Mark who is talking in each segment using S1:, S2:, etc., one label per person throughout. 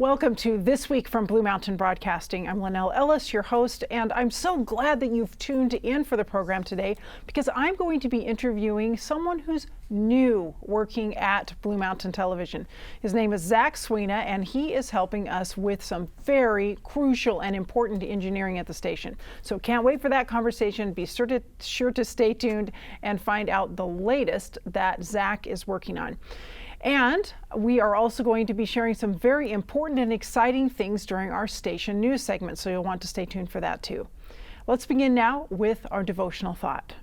S1: Welcome to This Week from Blue Mountain Broadcasting. I'm Lynelle Ellis, your host, and I'm so glad that you've tuned in for the program today because I'm going to be interviewing someone who's new working at Blue Mountain Television. His name is Zach Swena, and he is helping us with some very crucial and important engineering at the station. So can't wait for that conversation. Be sure to stay tuned and find out the latest that Zach is working on. And we are also going to be sharing some very important and exciting things during our station news segment, so you'll want to stay tuned for that too. Let's begin now with our devotional thought.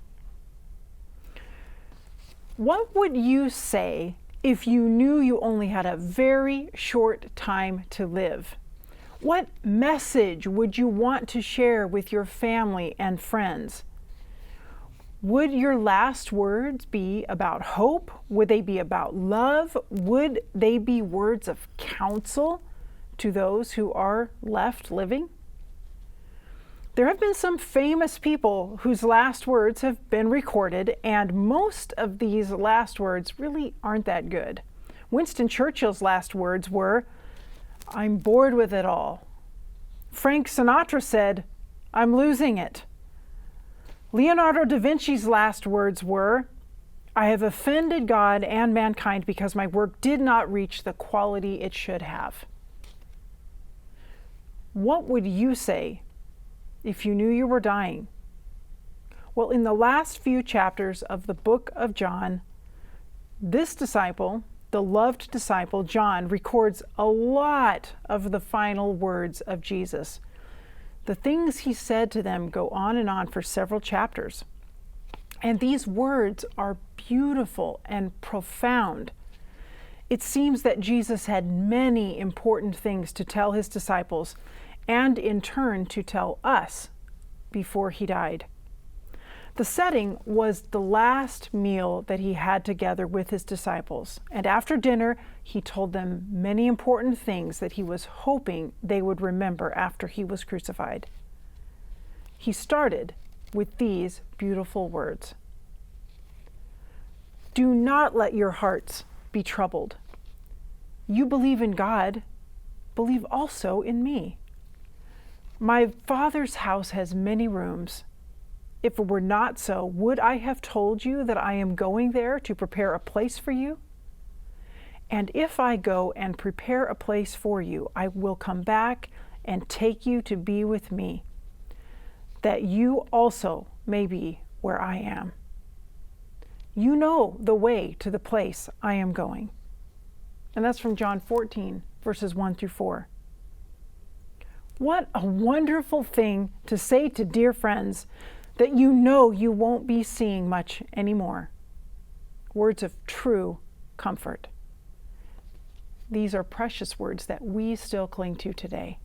S1: What would you say if you knew you only had a very short time to live? What message would you want to share with your family and friends? Would your last words be about hope? Would they be about love? Would they be words of counsel to those who are left living? There have been some famous people whose last words have been recorded, and most of these last words really aren't that good. Winston Churchill's last words were, "I'm bored with it all." Frank Sinatra said, "I'm losing it." Leonardo da Vinci's last words were, "I have offended God and mankind because my work did not reach the quality it should have." What would you say if you knew you were dying? Well, in the last few chapters of the book of John, this disciple, the loved disciple, John, records a lot of the final words of Jesus. The things he said to them go on and on for several chapters. And these words are beautiful and profound. It seems that Jesus had many important things to tell his disciples and in turn to tell us before he died. The setting was the last meal that he had together with his disciples. And after dinner, he told them many important things that he was hoping they would remember after he was crucified. He started with these beautiful words. "Do not let your hearts be troubled. You believe in God, believe also in me. My Father's house has many rooms. If it were not so, would I have told you that I am going there to prepare a place for you? And if I go and prepare a place for you, I will come back and take you to be with me, that you also may be where I am. You know the way to the place I am going." And that's from John 14, verses 1 through 4. What a wonderful thing to say to dear friends that you know you won't be seeing much anymore. Words of true comfort. These are precious words that we still cling to today.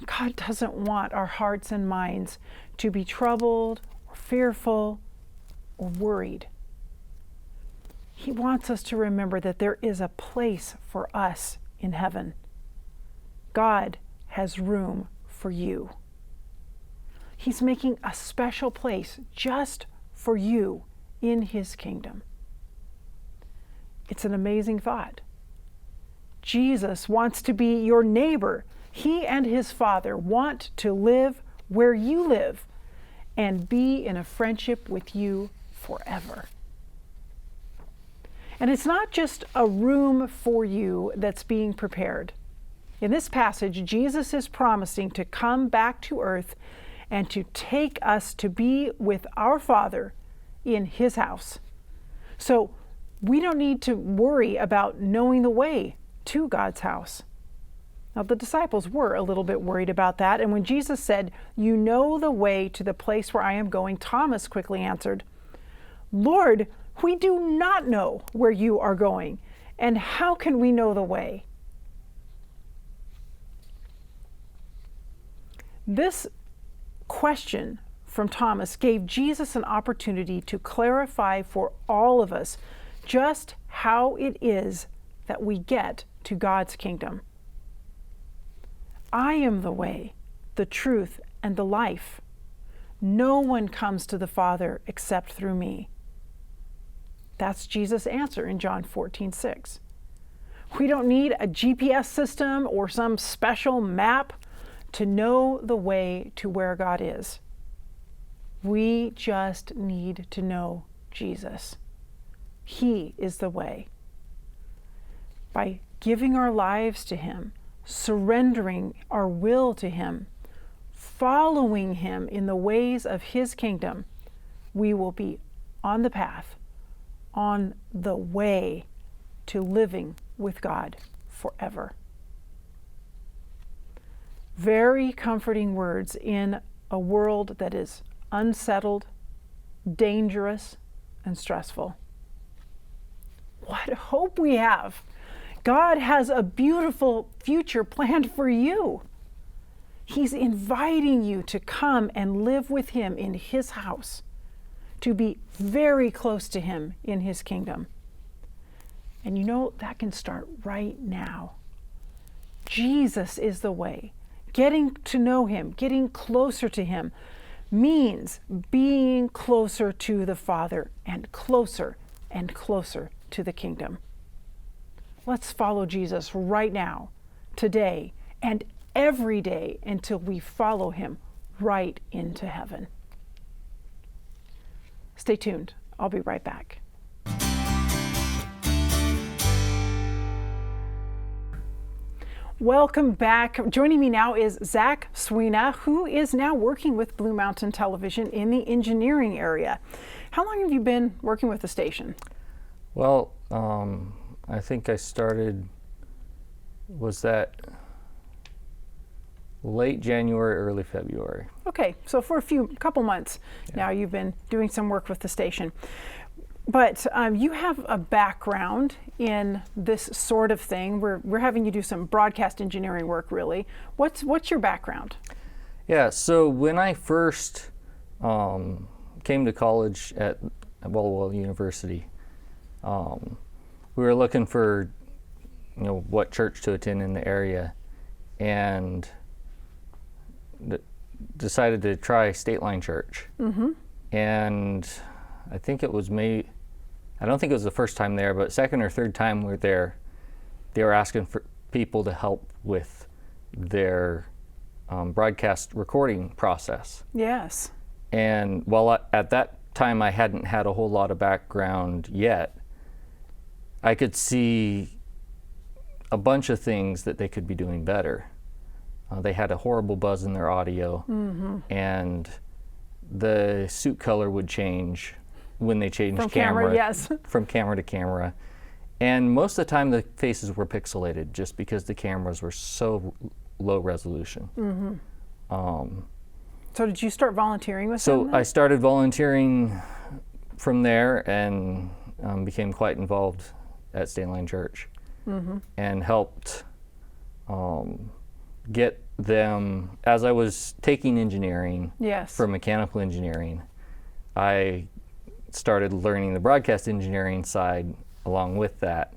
S1: God doesn't want our hearts and minds to be troubled or fearful or worried. He wants us to remember that there is a place for us in heaven. God has room for you. He's making a special place just for you in his kingdom. It's an amazing thought. Jesus wants to be your neighbor. He and his Father want to live where you live and be in a friendship with you forever. And it's not just a room for you that's being prepared. In this passage, Jesus is promising to come back to earth and to take us to be with our Father in his house. So we don't need to worry about knowing the way to God's house. Now, the disciples were a little bit worried about that, and when Jesus said, "You know the way to the place where I am going," Thomas quickly answered, "Lord, we do not know where you are going, and how can we know the way?" This question from Thomas gave Jesus an opportunity to clarify for all of us just how it is that we get to God's kingdom. I am the way, the truth, and the life. No one comes to the Father except through me. That's Jesus' answer in John 14:6. We don't need a GPS system or some special map to know the way to where God is. We just need to know Jesus. He is the way. By giving our lives to Him, surrendering our will to Him, following Him in the ways of His kingdom, we will be on the path, on the way to living with God forever. Very comforting words in a world that is unsettled, dangerous, and stressful. What hope we have! God has a beautiful future planned for you. He's inviting you to come and live with Him in His house, to be very close to Him in His kingdom. And you know, that can start right now. Jesus is the way. Getting to know Him, getting closer to Him, means being closer to the Father and closer to the kingdom. Let's follow Jesus right now, today, and every day until we follow Him right into heaven. Stay tuned. I'll be right back. Welcome back. Joining me now is Zach Swena, who is now working with Blue Mountain Television in the engineering area. How long have you been working with the station?
S2: Well, I think I started, was that late January, early February.
S1: Okay, so for a couple months now you've been doing some work with the station. But you have a background in this sort of thing. We're having you do some broadcast engineering work, really. What's your background?
S2: Yeah, so when I first came to college at Walla University, we were looking for, what church to attend in the area, and decided to try State Line Church. Mm-hmm. And I think it was I don't think it was the first time there, but second or third time we were there, they were asking for people to help with their broadcast recording process.
S1: Yes.
S2: And while at that time I hadn't had a whole lot of background yet, I could see a bunch of things that they could be doing better. They had a horrible buzz in their audio, mm-hmm. and the suit color would change when they changed
S1: from camera, yes.
S2: From camera to camera. And most of the time the faces were pixelated just because the cameras were so low resolution. Mm-hmm.
S1: So did you start volunteering with them?
S2: So I started volunteering from there and became quite involved at State Line Church, mm-hmm. and helped get them, as I was taking engineering,
S1: yes.
S2: for mechanical engineering, I started learning the broadcast engineering side along with that,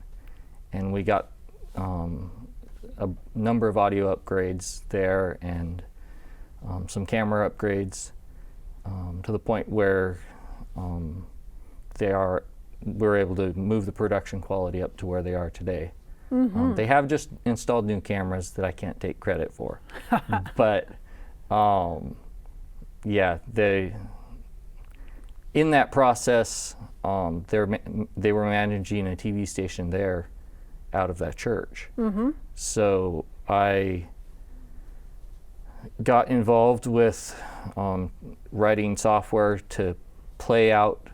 S2: and we got a number of audio upgrades there and some camera upgrades to the point where we're able to move the production quality up to where they are today. Mm-hmm. They have just installed new cameras that I can't take credit for, but in that process, they were managing a TV station there out of that church. Mm-hmm. So I got involved with writing software to play out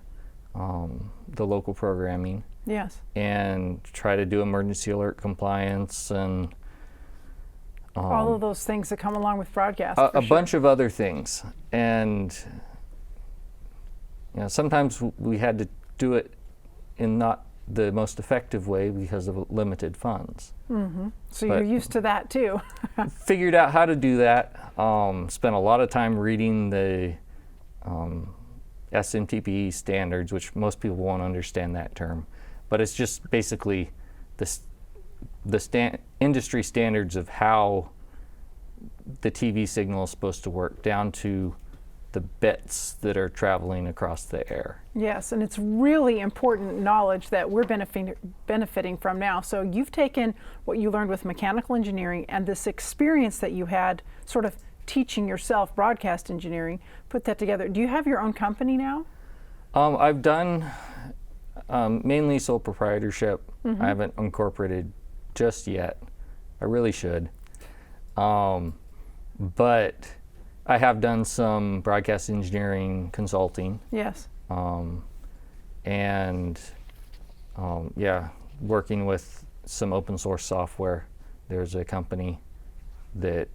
S2: the local programming.
S1: Yes.
S2: And try to do emergency alert compliance and
S1: all of those things that come along with broadcast.
S2: A bunch of other things. And sometimes we had to do it in not the most effective way because of limited funds. Mm-hmm.
S1: So you're used to that too.
S2: Figured out how to do that. Spent a lot of time reading the SMTP standards, which most people won't understand that term. But it's just basically the industry standards of how the TV signal is supposed to work, down to the bits that are traveling across the air.
S1: Yes, and it's really important knowledge that we're benefiting from now. So you've taken what you learned with mechanical engineering and this experience that you had sort of teaching yourself broadcast engineering, put that together. Do you have your own company now?
S2: I've done mainly sole proprietorship. I haven't incorporated just yet. I really should. But I have done some broadcast engineering consulting.
S1: Yes.
S2: Yeah, working with some open source software. There's a company that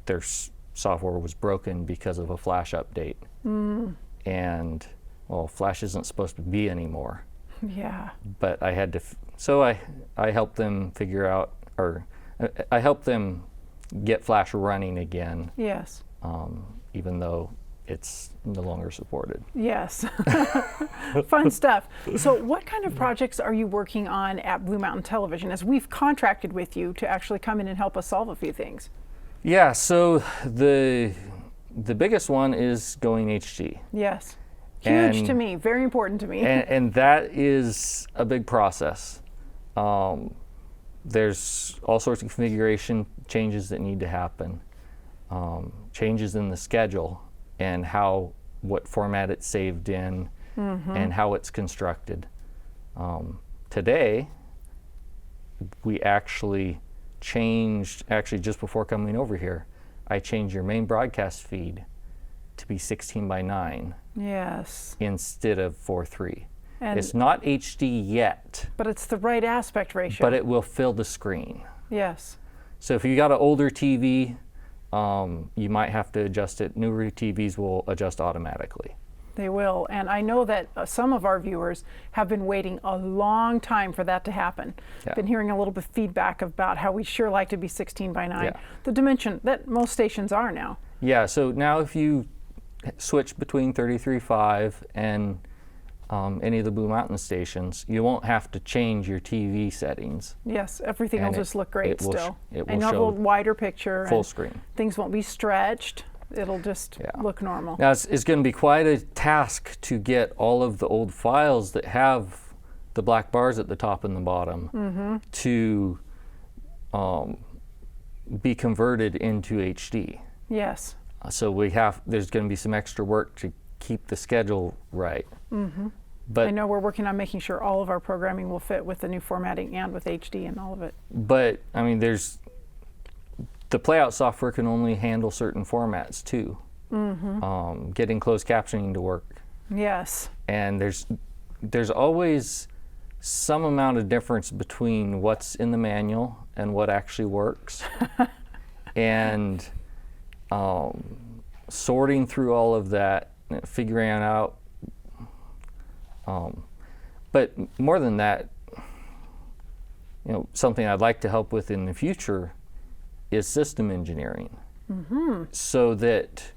S2: their software was broken because of a Flash update. And, well, Flash isn't supposed to be anymore.
S1: Yeah.
S2: But I had to, so I helped them figure out, or I helped them get Flash running again.
S1: Yes.
S2: Even though it's no longer supported.
S1: Yes. Fun stuff. So what kind of projects are you working on at Blue Mountain Television, as we've contracted with you to actually come in and help us solve a few things?
S2: Yeah, so the biggest one is going HD.
S1: Yes. Huge to me, very important to me.
S2: And that is a big process. There's all sorts of configuration changes that need to happen. Changes in the schedule and what format it's saved in and how it's constructed. Today, we actually changed, just before coming over here, I changed your main broadcast feed to be 16:9.
S1: Yes.
S2: Instead of 4:3.
S1: And
S2: it's not HD yet.
S1: But it's the right aspect ratio.
S2: But it will fill the screen.
S1: Yes.
S2: So if you got an older TV, you might have to adjust it. Newer TVs will adjust automatically.
S1: They will, and I know that some of our viewers have been waiting a long time for that to happen.
S2: Yeah.
S1: Been hearing a little bit of feedback about how we sure like to be 16:9,
S2: Yeah.
S1: the dimension that most stations are now.
S2: Yeah, so now if you switch between 33.5 and any of the Blue Mountain stations, you won't have to change your TV settings.
S1: Yes, everything will just look great still.
S2: It will
S1: and you'll have a
S2: show
S1: wider picture.
S2: full
S1: and
S2: screen.
S1: Things won't be stretched. It'll just look normal.
S2: Now it's going to be quite a task to get all of the old files that have the black bars at the top and the bottom to be converted into HD.
S1: Yes.
S2: So there's going to be some extra work to keep the schedule right. But
S1: I know we're working on making sure all of our programming will fit with the new formatting and with HD and all of it.
S2: But I mean, the playout software can only handle certain formats too. Getting closed captioning to work.
S1: Yes.
S2: And there's always some amount of difference between what's in the manual and what actually works. And sorting through all of that, figuring out. But more than that, something I'd like to help with in the future is system engineering. So that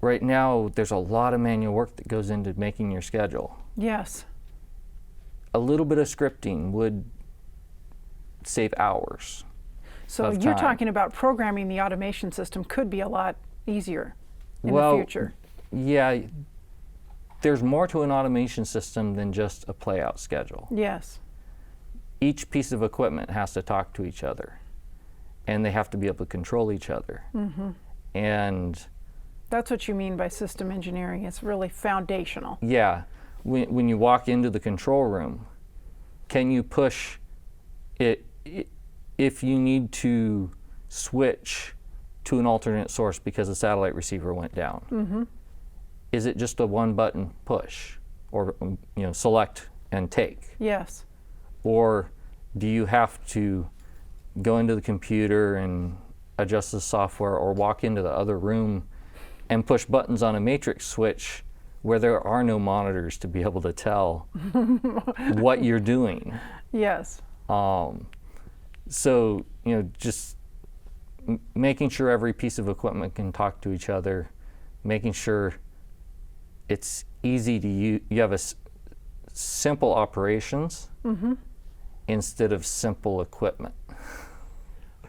S2: right now there's a lot of manual work that goes into making your schedule.
S1: Yes.
S2: A little bit of scripting would save hours.
S1: So you're talking about programming the automation system could be a lot easier in the future.
S2: Yeah, there's more to an automation system than just a playout schedule.
S1: Yes.
S2: Each piece of equipment has to talk to each other, and they have to be able to control each other. And
S1: that's what you mean by system engineering. It's really foundational.
S2: Yeah. When you walk into the control room, can you push it if you need to switch to an alternate source because the satellite receiver went down? Is it just a one button push, or select and take?
S1: Yes.
S2: Or do you have to go into the computer and adjust the software, or walk into the other room and push buttons on a matrix switch where there are no monitors to be able to tell what you're doing?
S1: Yes.
S2: So, just making sure every piece of equipment can talk to each other, making sure it's easy to use. You have simple operations instead of simple equipment.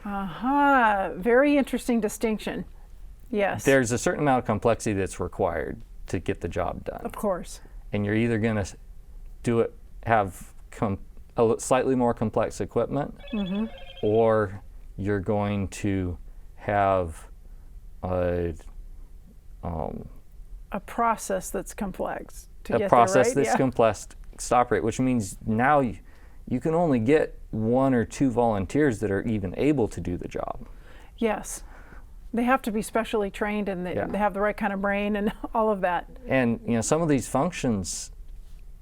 S1: Very interesting distinction. Yes.
S2: There's a certain amount of complexity that's required to get the job done.
S1: Of course.
S2: And you're either going to do it, have a slightly more complex equipment, or you're going to have a
S1: process that's complex to get
S2: process
S1: there, right?
S2: that's complex to operate, which means now you can only get 1 or 2 volunteers that are even able to do the job.
S1: Yes. They have to be specially trained, and they have the right kind of brain and all of that.
S2: And some of these functions,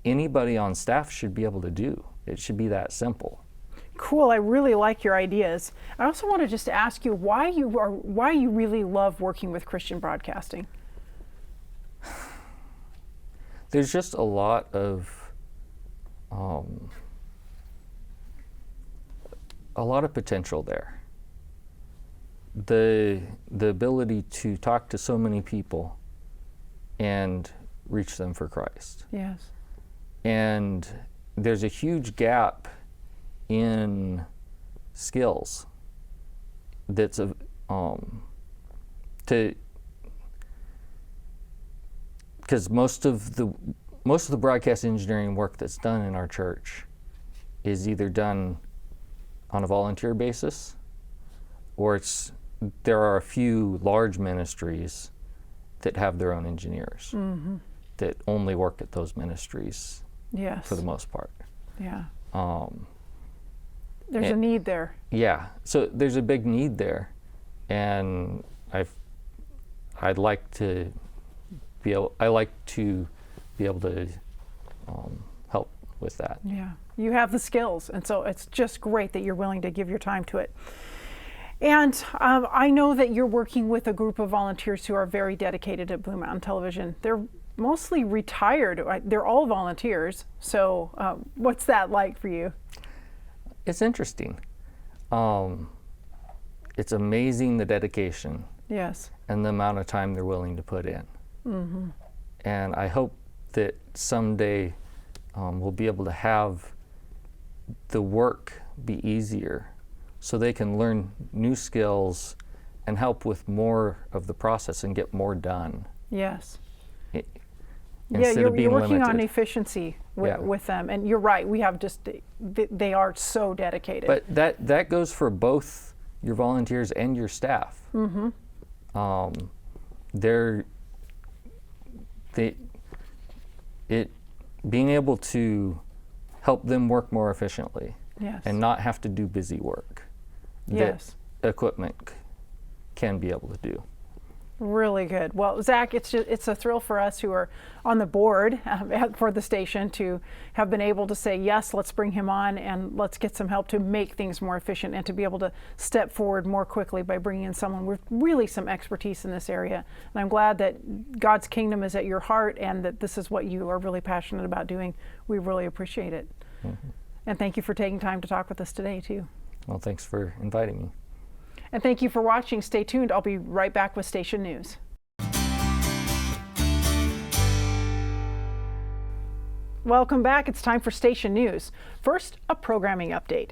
S2: anybody on staff should be able to do. It should be that simple.
S1: Cool. I really like your ideas. I also want to just ask you why you really love working with Christian broadcasting.
S2: There's just a lot of potential there. The ability to talk to so many people and reach them for Christ.
S1: Yes.
S2: And there's a huge gap in skills that's because most of the broadcast engineering work that's done in our church is either done on a volunteer basis, or there are a few large ministries that have their own engineers that only work at those ministries.
S1: Yes.
S2: For the most part.
S1: Yeah. There's a need there.
S2: Yeah. So there's a big need there, and I'd like to be able to help with that.
S1: Yeah. You have the skills, and so it's just great that you're willing to give your time to it. And I know that you're working with a group of volunteers who are very dedicated at Blue Mountain Television. They're mostly retired. They're all volunteers. So what's that like for you?
S2: It's interesting. It's amazing the dedication.
S1: Yes.
S2: And the amount of time they're willing to put in. And I hope that someday we'll be able to have the work be easier, so they can learn new skills and help with more of the process and get more done.
S1: Yes.
S2: You're
S1: working on efficiency with them, and you're right. We have they are so dedicated.
S2: But that goes for both your volunteers and your staff. Being able to help them work more efficiently, and not have to do busy work that equipment can be able to do.
S1: Really good. Well, Zach, it's a thrill for us who are on the board for the station to have been able to say, yes, let's bring him on and let's get some help to make things more efficient, and to be able to step forward more quickly by bringing in someone with really some expertise in this area. And I'm glad that God's kingdom is at your heart and that this is what you are really passionate about doing. We really appreciate it. And thank you for taking time to talk with us today, too.
S2: Well, thanks for inviting me.
S1: And thank you for watching. Stay tuned. I'll be right back with Station News. Welcome back. It's time for Station News. First, a programming update.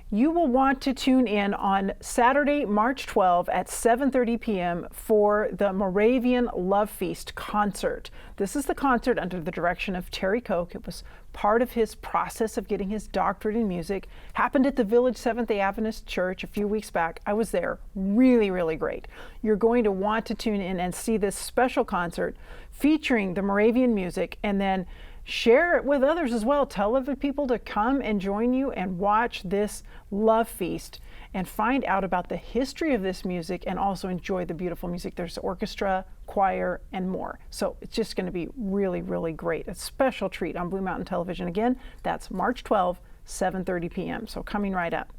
S1: You will want to tune in on Saturday, March 12 at 7:30 p.m. for the Moravian Love Feast concert. This is the concert under the direction of Terry Koch. It was part of his process of getting his doctorate in music. Happened at the Village Seventh-day Adventist Church a few weeks back. I was there. Really, really great. You're going to want to tune in and see this special concert featuring the Moravian music, and then share it with others as well. Tell other people to come and join you and watch this love feast and find out about the history of this music, and also enjoy the beautiful music. There's orchestra, choir, and more. So it's just going to be really, really great. A special treat on Blue Mountain Television. Again, that's March 12, 7:30 p.m. So coming right up.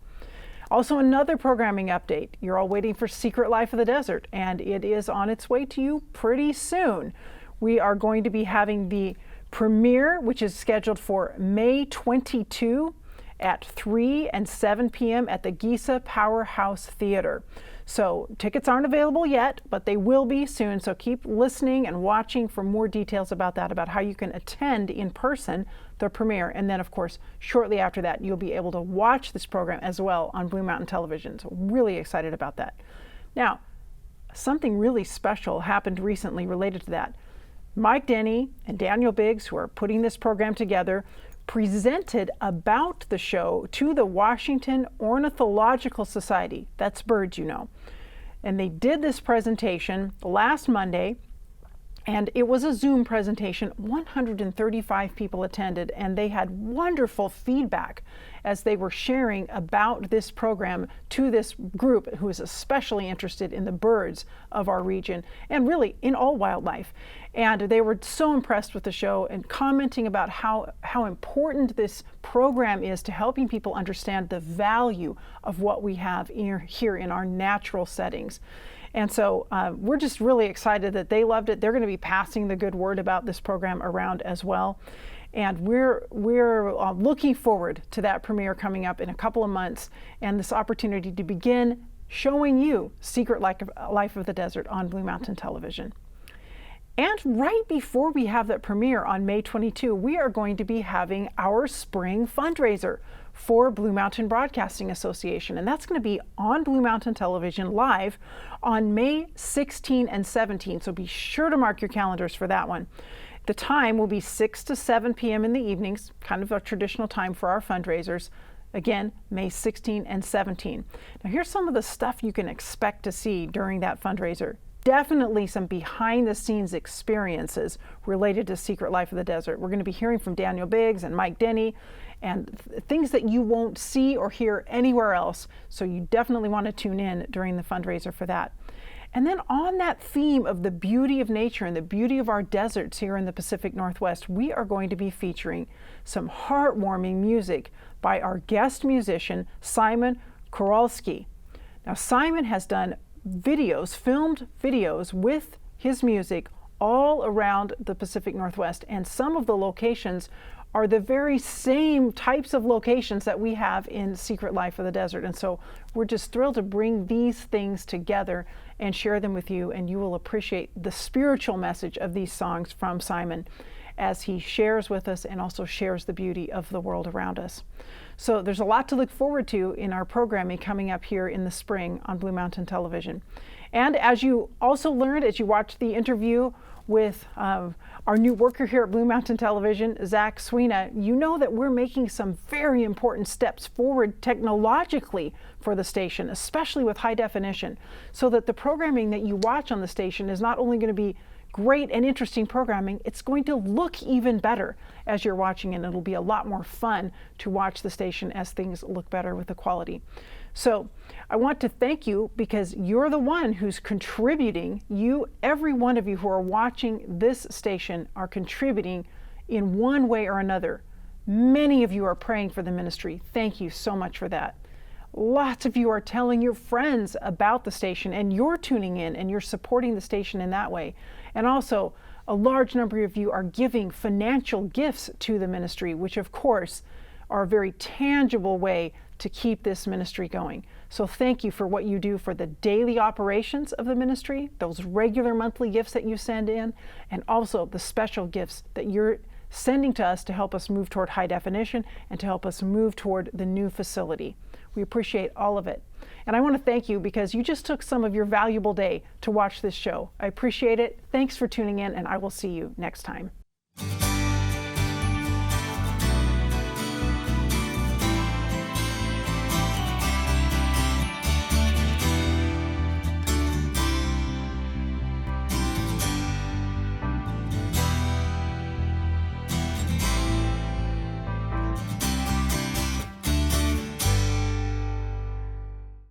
S1: Also, another programming update. You're all waiting for Secret Life of the Desert, and it is on its way to you pretty soon. We are going to be having the premiere, which is scheduled for May 22 at 3 and 7 p.m. at the Giza Powerhouse Theater. So tickets aren't available yet, but they will be soon. So keep listening and watching for more details about that, about how you can attend in person the premiere. And then, of course, shortly after that, you'll be able to watch this program as well on Blue Mountain Television. So really excited about that. Now, something really special happened recently related to that. Mike Denny and Daniel Biggs, who are putting this program together, presented about the show to the Washington Ornithological Society. That's birds, you know. And they did this presentation last Monday, and it was a Zoom presentation. 135 people attended, and they had wonderful feedback as they were sharing about this program to this group who is especially interested in the birds of our region and really in all wildlife. And they were so impressed with the show and commenting about how important this program is to helping people understand the value of what we have here in our natural settings. And so we're just really excited that they loved it. They're going to be passing the good word about this program around as well. And we're looking forward to that premiere coming up in a couple of months and this opportunity to begin showing you Secret Life of the Desert on Blue Mountain Television. And right before we have that premiere on May 22, we are going to be having our spring fundraiser for Blue Mountain Broadcasting Association. And that's going to be on Blue Mountain Television live on May 16 and 17. So be sure to mark your calendars for that one. The time will be 6 to 7 p.m. in the evenings, kind of a traditional time for our fundraisers. Again, May 16 and 17. Now here's some of the stuff you can expect to see during that fundraiser. Definitely some behind the scenes experiences related to Secret Life of the Desert. We're going to be hearing from Daniel Biggs and Mike Denny and things that you won't see or hear anywhere else. So you definitely want to tune in during the fundraiser for that. And then on that theme of the beauty of nature and the beauty of our deserts here in the Pacific Northwest, we are going to be featuring some heartwarming music by our guest musician, Simon Kowalski. Now, Simon has done filmed videos with his music all around the Pacific Northwest, and some of the locations are the very same types of locations that we have in Secret Life of the Desert. And so we're just thrilled to bring these things together and share them with you, and you will appreciate the spiritual message of these songs from Simon as he shares with us and also shares the beauty of the world around us. So there's a lot to look forward to in our programming coming up here in the spring on Blue Mountain Television. And as you also learned as you watched the interview with our new worker here at Blue Mountain Television, Zach Swena, you know that we're making some very important steps forward technologically for the station, especially with high definition, so that the programming that you watch on the station is not only going to be great and interesting programming, it's going to look even better as you're watching, and it'll be a lot more fun to watch the station as things look better with the quality. So I want to thank you because you're the one who's contributing. Every one of you who are watching this station are contributing in one way or another. Many of you are praying for the ministry. Thank you so much for that. Lots of you are telling your friends about the station, and you're tuning in and you're supporting the station in that way. And also, a large number of you are giving financial gifts to the ministry, which of course are a very tangible way to keep this ministry going. So thank you for what you do for the daily operations of the ministry, those regular monthly gifts that you send in, and also the special gifts that you're sending to us to help us move toward high definition and to help us move toward the new facility. We appreciate all of it. And I want to thank you because you just took some of your valuable day to watch this show. I appreciate it. Thanks for tuning in, and I will see you next time.